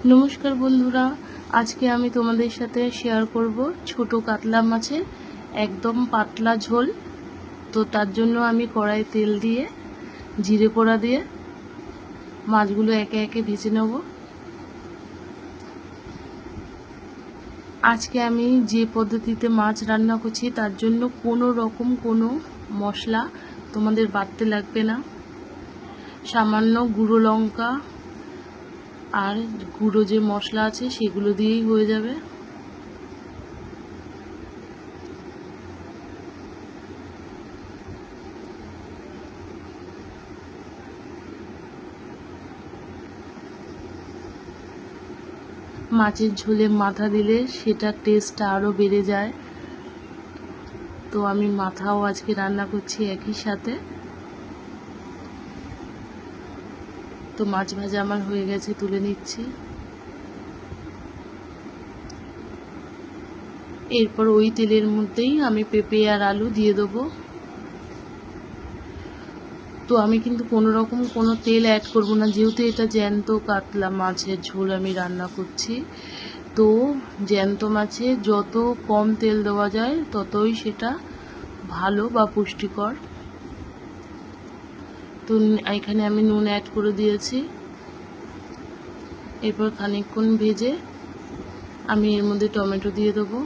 নমস্কার বন্ধুরা, আজকে আমি তোমাদের সাথে শেয়ার করব ছোট কাতলা মাছের একদম পাতলা ঝোল। তো তার জন্য আমি কড়াই তেল দিয়ে জিরে পোড়া দিয়ে মাছগুলো একে একে ভেজে নেব। আজকে আমি যে পদ্ধতিতে মাছ রান্না করছি তার জন্য কোনো রকম কোনো মশলা তোমাদের বাটতে লাগবে না। সামান্য গুঁড়ো লঙ্কা আর গুঁড়ো যে মশলা আছে সেগুলো দিয়েই হয়ে যাবে। মাছের ঝোলে মাথা দিলে সেটা টেস্টটা আরও বেড়ে যায়। তো আমি মাথাও আজকে রান্না করছি একই সাথে। তো মাছ ভাজা আমার হয়ে গেছে, তুলে নিচ্ছি। এরপর ওই তেলের মধ্যেই আমি পেঁপে আর আলু দিয়ে দেবো। তো আমি কিন্তু কোনো রকম কোনো তেল অ্যাড করব না, যেহেতু এটা জ্যান্ত কাতলা মাছের ঝোল আমি রান্না করছি। তো জ্যান্ত মাছে যত কম তেল দেওয়া যায় ততই সেটা ভালো বা পুষ্টিকর। তো এখানে আমি নুন অ্যাড করে দিয়েছি। এরপর খানিকক্ষণ ভেজে আমি এর মধ্যে টমেটো দিয়ে দেবো।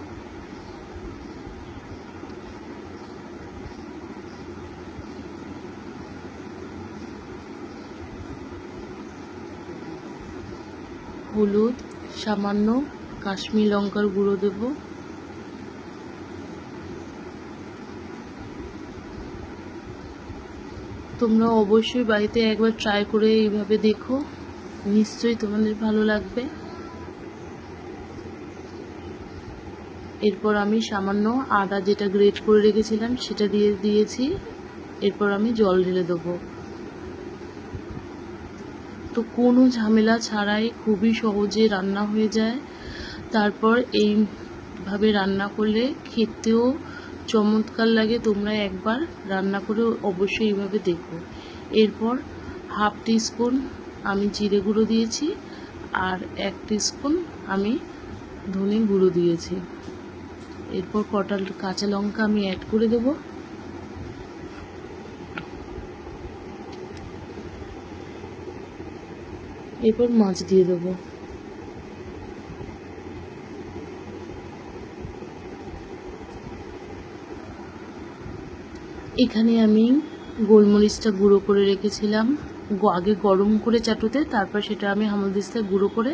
হলুদ, সামান্য কাশ্মীরি লঙ্কার গুঁড়ো দেব। তোমরা অবশ্যই বাড়িতে একবার ট্রাই করে এইভাবে দেখো, নিশ্চয়ই তোমাদের ভালো লাগবে। এরপর আমি সামান্য আদা যেটা গ্রেট করে রেখেছিলাম সেটা দিয়ে দিয়েছি। এরপর আমি জল ঢেলে দেবো। তো কোনো ঝামেলা ছাড়াই খুবই সহজে রান্না হয়ে যায়। তারপর এইভাবে রান্না করলে খেতেও চমৎকার লাগে। তোমরা একবার রান্না করে অবশ্যই এইভাবে দেখো। এরপর হাফ টিস্পুন আমি জিরে গুঁড়ো দিয়েছি আর 1 টিস্পুন আমি ধনে গুঁড়ো দিয়েছি। এরপর কটা কাঁচা লঙ্কা আমি অ্যাড করে দেবো। এরপর মাছ দিয়ে দেবো। এখানে আমি গোলমরিচটা গুঁড়ো করে রেখেছিলাম আগে গরম করে চাটুতে, তারপর সেটা আমি হামালদিস্তায় গুঁড়ো করে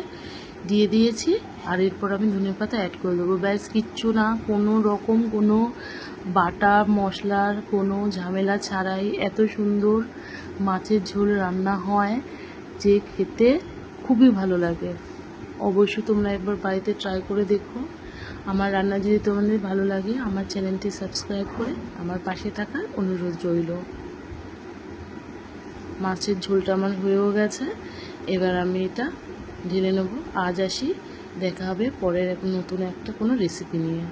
দিয়ে দিয়েছি। আর এরপর আমি ধনেপাতা অ্যাড করে দেবো। ব্যাস, কিচ্ছু না, কোনো রকম কোনো বাটা মশলার কোনো ঝামেলা ছাড়াই এত সুন্দর মাছের ঝোল রান্না হয় যে খেতে খুবই ভালো লাগে। অবশ্যই তোমরা একবার বাড়িতে ট্রাই করে দেখো। আমার রান্না যদি তোমাদের ভালো লাগে আমার চ্যানেলটি সাবস্ক্রাইব করে আমার পাশে থাকার অনুরোধ রইল। মাছের ঝোলটা আমার হয়েও গেছে, এবার আমি এটা ঢেলে নেব। আজ আসি, দেখা হবে পরের নতুন একটা কোনো রেসিপি নিয়ে।